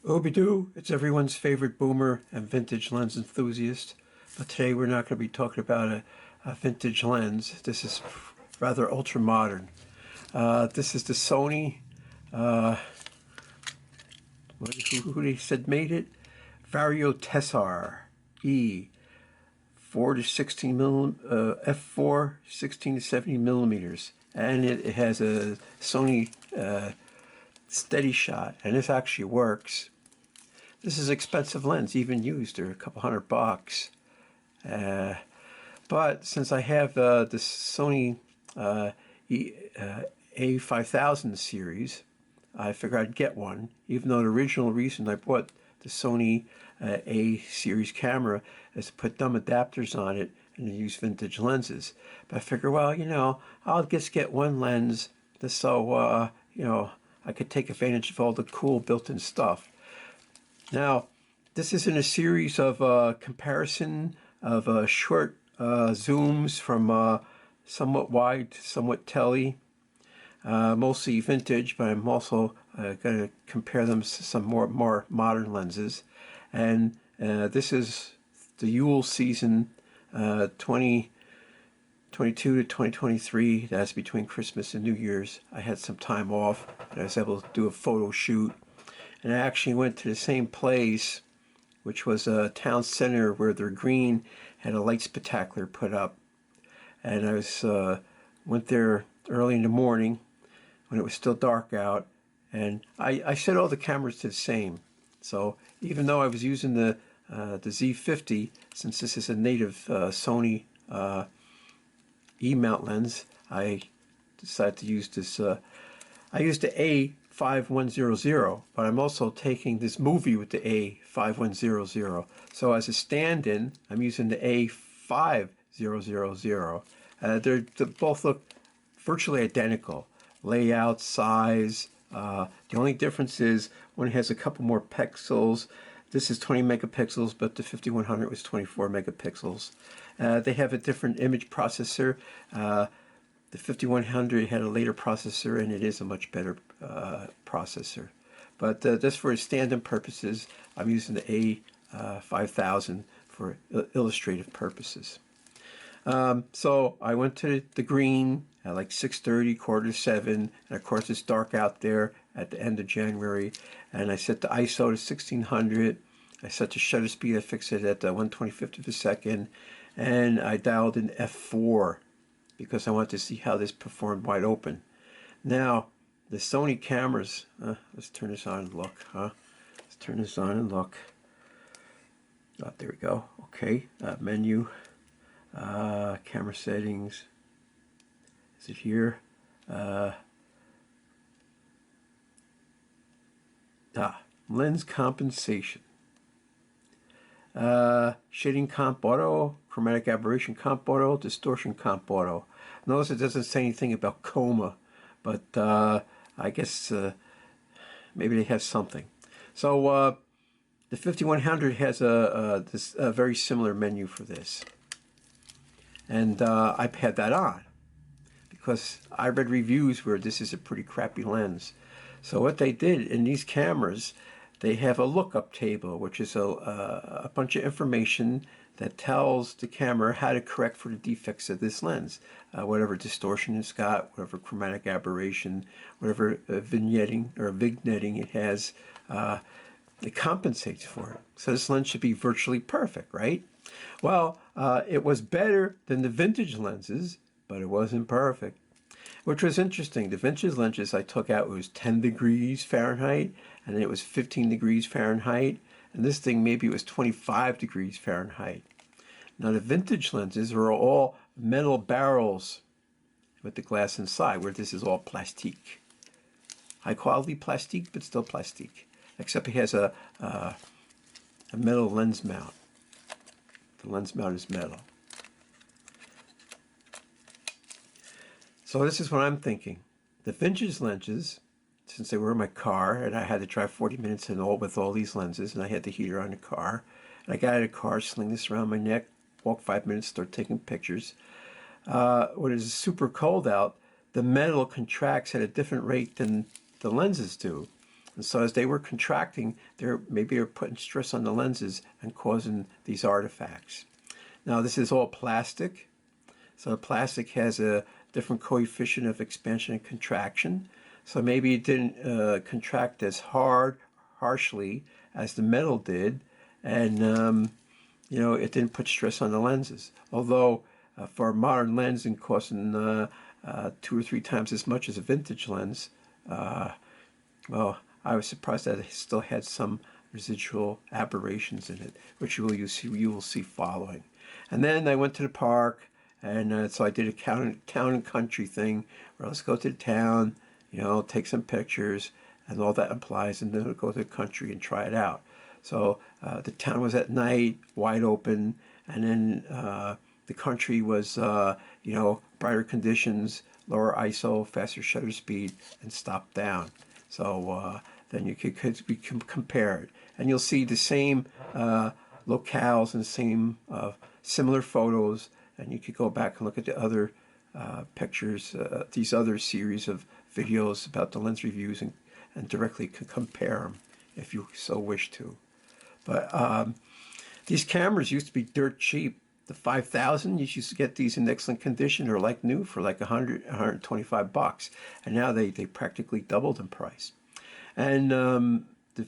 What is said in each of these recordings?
Obi-Doo, it's everyone's favorite boomer and vintage lens enthusiast. But today we're not going to be talking about a vintage lens. This is rather ultra modern. This is the Sony, who they said made it? Vario Tessar E. 4 to 16 f4, 16 to 70 millimeters. And it has a Sony steady shot, and this actually works. This is an expensive lens, even used. They're a couple $100. But since I have the Sony A5100 series, I figured I'd get one, even though the original reason I bought the Sony A series camera is to put dumb adapters on it and to use vintage lenses. But I figure, well, I'll just get one lens just so, I could take advantage of all the cool built-in stuff. Now, this is in a series of comparison of short zooms from somewhat wide to somewhat tele, mostly vintage, but I'm also going to compare them to some more modern lenses. And this is the Yule season 2022 to 2023. That's between Christmas and New Year's. I had some time off, and I was able to do a photo shoot. And I actually went to the same place, which was a town center where their green had a light spectacular put up. And I went there early in the morning when it was still dark out. And I set all the cameras to the same. So even though I was using the Z50, since this is a native Sony E-mount lens, I decided to use this. I used the A5100, but I'm also taking this movie with the A5100. So as a stand-in, I'm using the A5000. They both look virtually identical. Layout, size. The only difference is one has a couple more pixels. This is 20 megapixels, but the 5100 was 24 megapixels. They have a different image processor. The 5100 had a later processor, and it is a much better processor. But just for stand-in purposes, I'm using the A5000 for illustrative purposes. So I went to the green at like 6:30, 6:45, and of course it's dark out there at the end of January. And I set the ISO to 1600. I set the shutter speed, I fixed it at 1/25 of a second, and I dialed in f4 because I wanted to see how this performed wide open. Now, the Sony cameras, let's turn this on and look, Let's turn this on and look. Oh, there we go. Okay, menu, camera settings. Is it here? Lens compensation. Shading comp auto, chromatic aberration comp auto, distortion comp auto. Notice it doesn't say anything about chroma, but I guess maybe they have something. So the 5100 has a very similar menu for this, and I had that on because I read reviews where this is a pretty crappy lens. So what they did in these cameras, they have a lookup table, which is a bunch of information that tells the camera how to correct for the defects of this lens. Whatever distortion it's got, whatever chromatic aberration, whatever vignetting or vignetting it has, it compensates for it. So this lens should be virtually perfect, right? Well, it was better than the vintage lenses, but it wasn't perfect. Which was interesting. The vintage lenses I took out was 10 degrees Fahrenheit, and then it was 15 degrees Fahrenheit, and this thing maybe was 25 degrees Fahrenheit. Now the vintage lenses are all metal barrels with the glass inside, where this is all plastique. High quality plastique, but still plastique. Except it has a metal lens mount. The lens mount is metal. So this is what I'm thinking. The vintage lenses, since they were in my car, and I had to drive 40 minutes with all these lenses, and I had the heater on the car, and I got out of the car, sling this around my neck, walk 5 minutes, start taking pictures. When it's super cold out, the metal contracts at a different rate than the lenses do. And so as they were contracting, maybe they're putting stress on the lenses and causing these artifacts. Now this is all plastic. So the plastic has a different coefficient of expansion and contraction. So maybe it didn't contract as harshly as the metal did, and it didn't put stress on the lenses. Although for a modern lens and costing 2 or 3 times as much as a vintage lens, well, I was surprised that it still had some residual aberrations in it, which you will see following. And then I went to the park, and so I did a town and country thing, where let's go to the town, take some pictures, and all that implies, and then go to the country and try it out. So the town was at night, wide open, and then the country was, brighter conditions, lower ISO, faster shutter speed, and stop down. So then you can compare it, and you'll see the same locales and same similar photos, and you could go back and look at the other pictures, these other series of videos about the lens reviews, and directly compare them if you so wish to. But these cameras used to be dirt cheap. The 5000, you used to get these in excellent condition or like new for like $125, and now they practically doubled in price. And the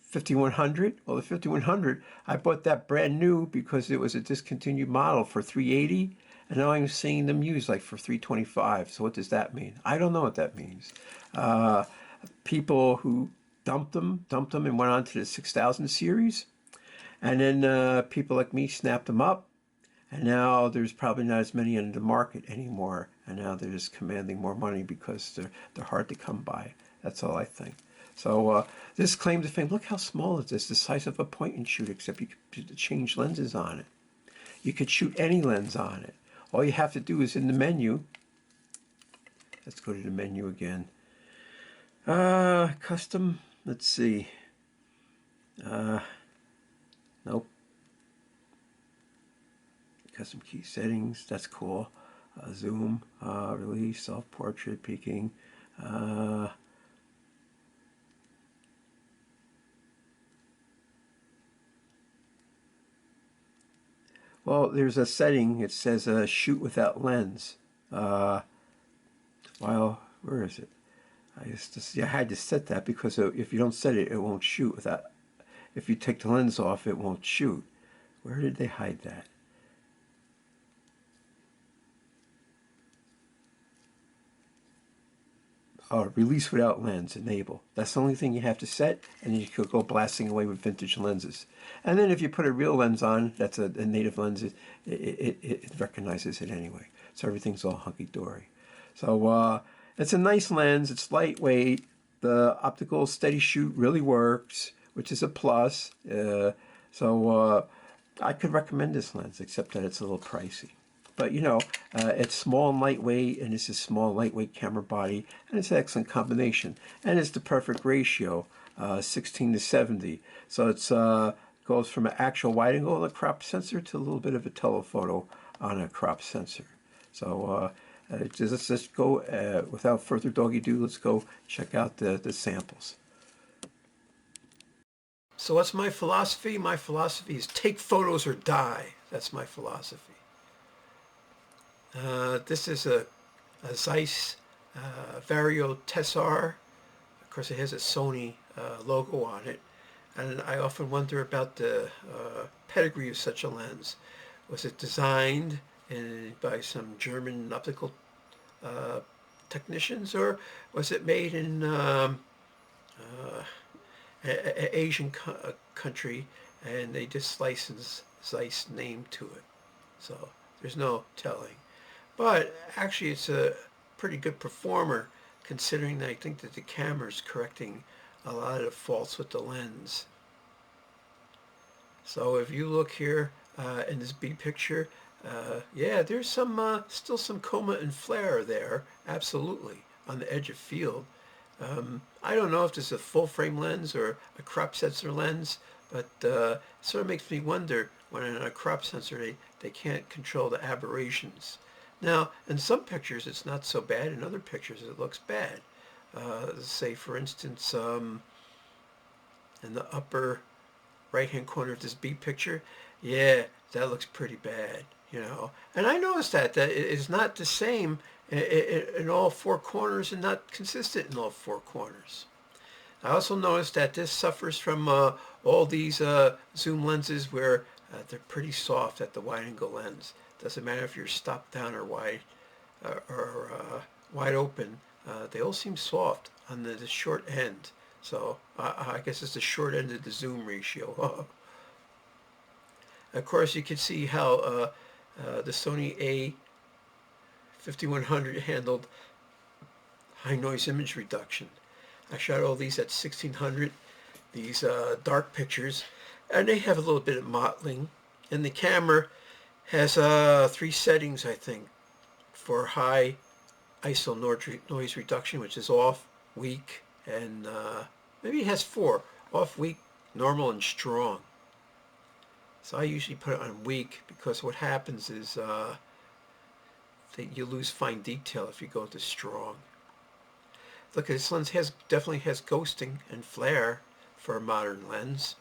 5100, well, the 5100, I bought that brand new because it was a discontinued model for $380, and now I'm seeing them used like for $325. So what does that mean? I don't know what that means. People who dumped them and went on to the 6000 series. And then people like me snapped them up, and now there's probably not as many in the market anymore, and now they're just commanding more money because they're hard to come by. That's all I think. So this claim to fame, look how small it is, the size of a point and shoot, except you could change lenses on it. You could shoot any lens on it. All you have to do is in the menu. Let's go to the menu again. Custom, let's see. Nope. Custom key settings, that's cool. Zoom, release, self-portrait, peaking. Well, there's a setting, it says shoot without lens. Well, where is it? I had to set that because if you don't set it, it won't shoot without. If you take the lens off, it won't shoot. Where did they hide that? Oh, release without lens, enable. That's the only thing you have to set, and you could go blasting away with vintage lenses. And then if you put a real lens on, that's a native lens, it recognizes it anyway. So everything's all hunky-dory. So it's a nice lens, it's lightweight, the optical steady shoot really works, which is a plus. So I could recommend this lens, except that it's a little pricey. But it's small and lightweight, and it's a small, lightweight camera body, and it's an excellent combination. And it's the perfect ratio, 16:70. So it's goes from an actual wide angle on a crop sensor to a little bit of a telephoto on a crop sensor. So let's just go, without further doggy-do, let's go check out the samples. So what's my philosophy? My philosophy is take photos or die. That's my philosophy. This is a Zeiss Vario Tessar. Of course, it has a SONY logo on it. And I often wonder about the pedigree of such a lens. Was it designed by some German optical technicians, or was it made in an Asian country, and they just licensed Zeiss name to it? So there's no telling. But actually, it's a pretty good performer, considering that I think that the camera is correcting a lot of the faults with the lens. So if you look here in this B picture, yeah, there's some still some coma and flare there, absolutely, on the edge of field. I don't know if this is a full frame lens or a crop sensor lens, but it sort of makes me wonder when in a crop sensor they can't control the aberrations. Now, in some pictures it's not so bad, in other pictures it looks bad. Say, for instance, in the upper right-hand corner of this B picture, yeah, that looks pretty bad, you know. And I noticed that it is not the same in all four corners and not consistent in all four corners. I also noticed that this suffers from all these zoom lenses where they're pretty soft at the wide angle lens. Doesn't matter if you're stopped down or wide open. They all seem soft on the short end. So I guess it's the short end of the zoom ratio. Of course, you can see how the Sony A5100 handled high noise image reduction. I shot all these at 1600, these dark pictures, and they have a little bit of mottling. And the camera has 3 settings, I think, for high ISO noise reduction, which is off, weak, and maybe it has 4, off, weak, normal, and strong. So I usually put it on weak because what happens is that you lose fine detail if you go to strong. Look, this lens definitely has ghosting and flare for a modern lens.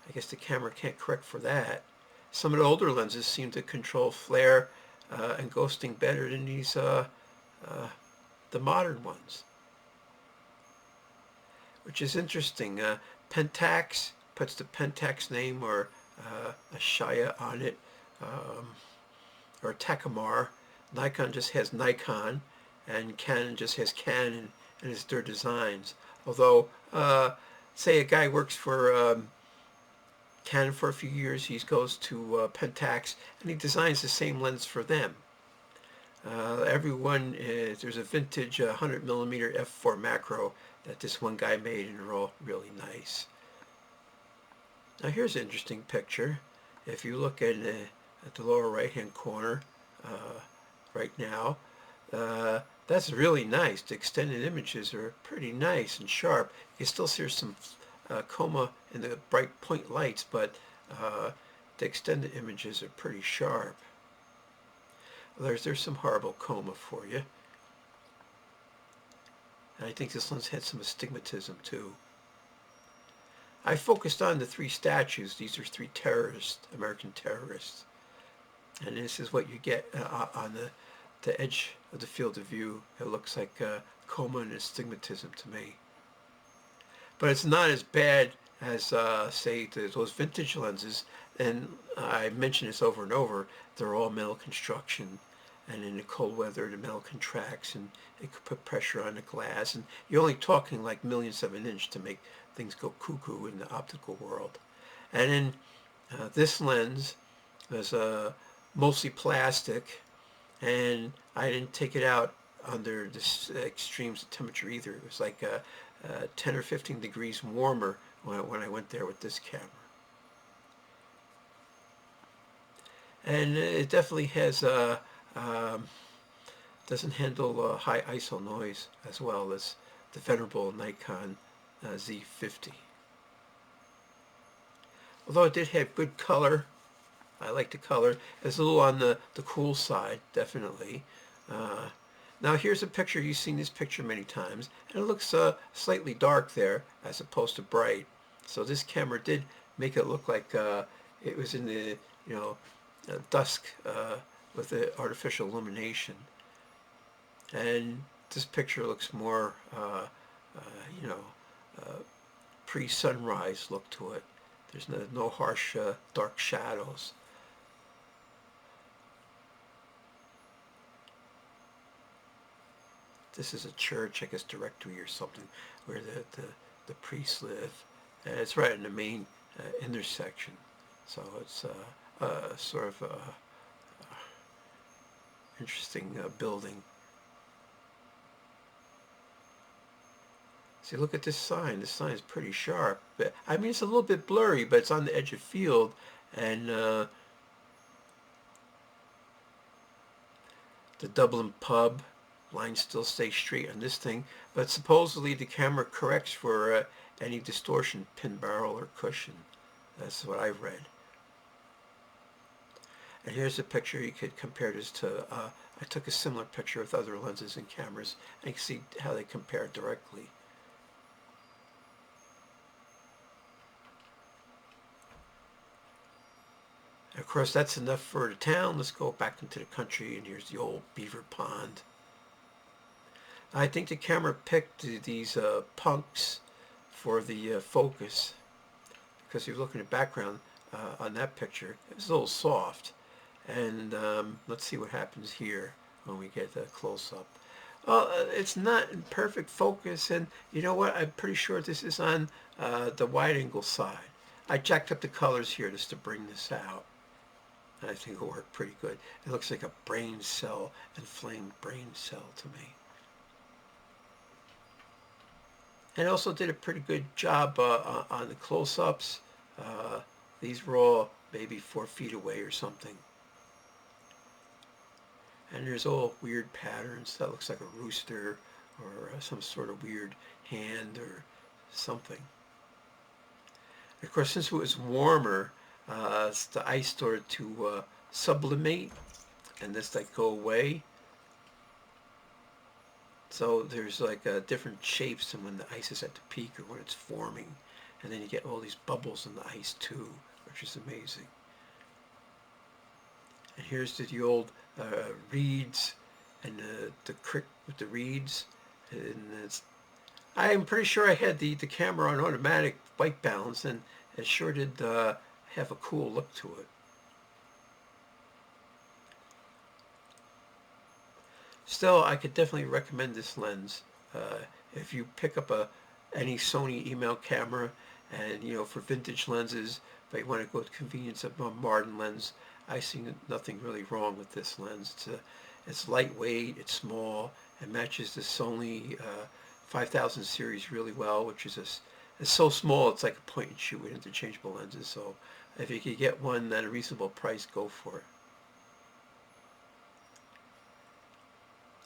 I guess the camera can't correct for that. Some of the older lenses seem to control flare and ghosting better than these the modern ones, which is interesting. Pentax puts the Pentax name or a Shia on it, or Takamar. Nikon just has Nikon, and Canon just has Canon, and it's their designs. Although, say a guy works for Canon for a few years, he goes to Pentax, and he designs the same lens for them. There's a vintage 100mm f4 macro that this one guy made, and they're all really nice. Now here's an interesting picture. If you look at the lower right-hand corner right now, that's really nice. The extended images are pretty nice and sharp. You still see some coma in the bright point lights, but the extended images are pretty sharp. There's some horrible coma for you. And I think this one's had some astigmatism too. I focused on the 3 statues. These are 3 terrorists, American terrorists. And this is what you get on the edge of the field of view. It looks like coma and astigmatism to me. But it's not as bad as, say, those vintage lenses. And I mention this over and over. They're all metal construction. And in the cold weather, the metal contracts, and it could put pressure on the glass. And you're only talking like millionths of an inch to make things go cuckoo in the optical world. And in this lens was mostly plastic, and I didn't take it out under this extremes of temperature either. It was like 10 or 15 degrees warmer when I went there with this camera. And it definitely has doesn't handle high ISO noise as well as the venerable Nikon Z50. Although it did have good color, I like the color. It's a little on the cool side, definitely. Now here's a picture. You've seen this picture many times, and it looks slightly dark there as opposed to bright. So this camera did make it look like it was in the dusk with the artificial illumination. And this picture looks more pre-sunrise look to it. There's no harsh dark shadows. This is a church, I guess directory or something, where the priests live. And it's right in the main intersection. So it's sort of interesting building. See, look at this sign. This sign is pretty sharp. I mean, it's a little bit blurry, but it's on the edge of field. And the Dublin pub lines still stay straight on this thing. But supposedly the camera corrects for any distortion, pin barrel or cushion. That's what I've read. And here's a picture you could compare this to. I took a similar picture with other lenses and cameras, and you can see how they compare directly. And of course, that's enough for the town. Let's go back into the country, and here's the old beaver pond. I think the camera picked these punks for the focus, because if you look in the background on that picture, it's a little soft. And let's see what happens here when we get the close-up. Well, it's not in perfect focus, and you know what? I'm pretty sure this is on the wide-angle side. I jacked up the colors here just to bring this out. And I think it'll work pretty good. It looks like a brain cell, inflamed brain cell to me. And also did a pretty good job on the close-ups. These were all maybe 4 feet away or something. And there's all weird patterns. That looks like a rooster or some sort of weird hand or something. Of course, since it was warmer, the ice started to sublimate and this like go away. So there's like different shapes than when the ice is at the peak or when it's forming. And then you get all these bubbles in the ice too, which is amazing. And here's the old reeds and the crick with the reeds. And I'm pretty sure I had the camera on automatic white balance, and it sure did have a cool look to it. Still, I could definitely recommend this lens. If you pick up any Sony email camera, and for vintage lenses, but you want to go with convenience of a modern lens, I see nothing really wrong with this lens. It's lightweight, it's small, it matches the Sony 5000 series really well, which is it's so small it's like a point and shoot with interchangeable lenses. So if you could get one at a reasonable price, go for it.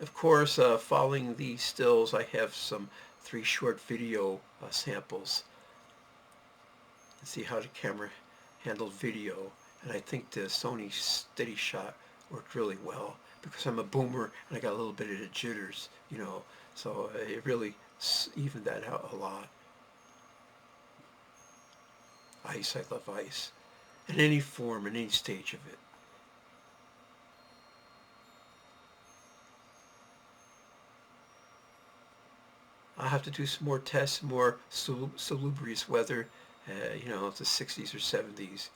Of course, following these stills, I have some 3 short video samples. See how the camera handled video, and I think the Sony steady shot worked really well because I'm a boomer and I got a little bit of the jitters, so it really evened that out a lot. Ice, I love ice, in any form, in any stage of it. I'll have to do some more tests, more salubrious weather, the 60s or 70s,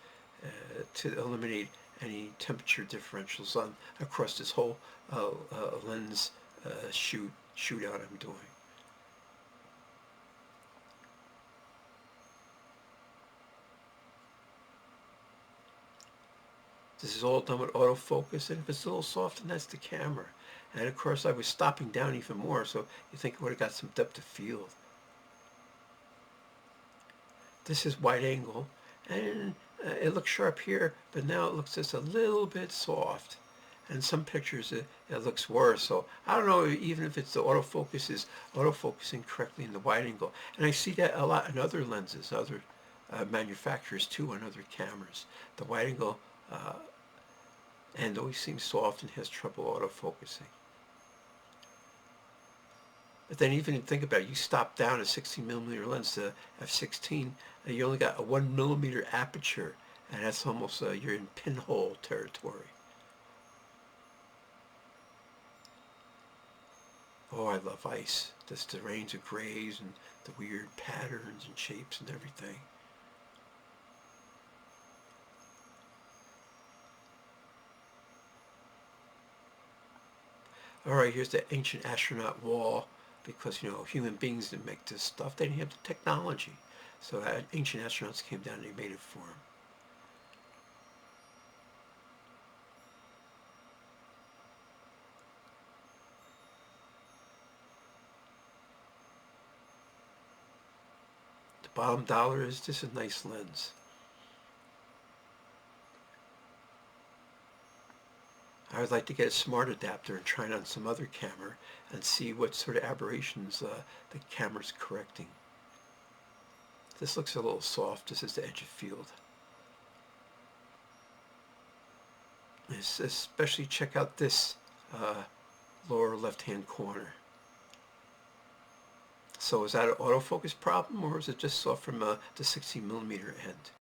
to eliminate any temperature differentials across this whole lens shootout I'm doing. This is all done with autofocus, and if it's a little soft, then that's the camera. And of course, I was stopping down even more, so you think it would have got some depth of field. This is wide angle, and it looks sharp here, but now it looks just a little bit soft. And some pictures it looks worse. So I don't know even if it's the autofocus is autofocusing correctly in the wide angle. And I see that a lot in other lenses, other manufacturers too, on other cameras. The wide angle and always seems soft and has trouble autofocusing. But then even think about it, you stop down a 16mm lens to f16, and you only got a 1mm aperture, and that's almost, you're in pinhole territory. Oh, I love ice. Just the range of grays and the weird patterns and shapes and everything. All right, here's the ancient astronaut wall, because human beings didn't make this stuff. They didn't have the technology, so ancient astronauts came down and they made it for them. The bottom dollar is just a nice lens. I would like to get a smart adapter and try it on some other camera and see what sort of aberrations the camera's correcting. This looks a little soft. This is the edge of field. Especially check out this lower left-hand corner. So is that an autofocus problem, or is it just off from the 16mm end?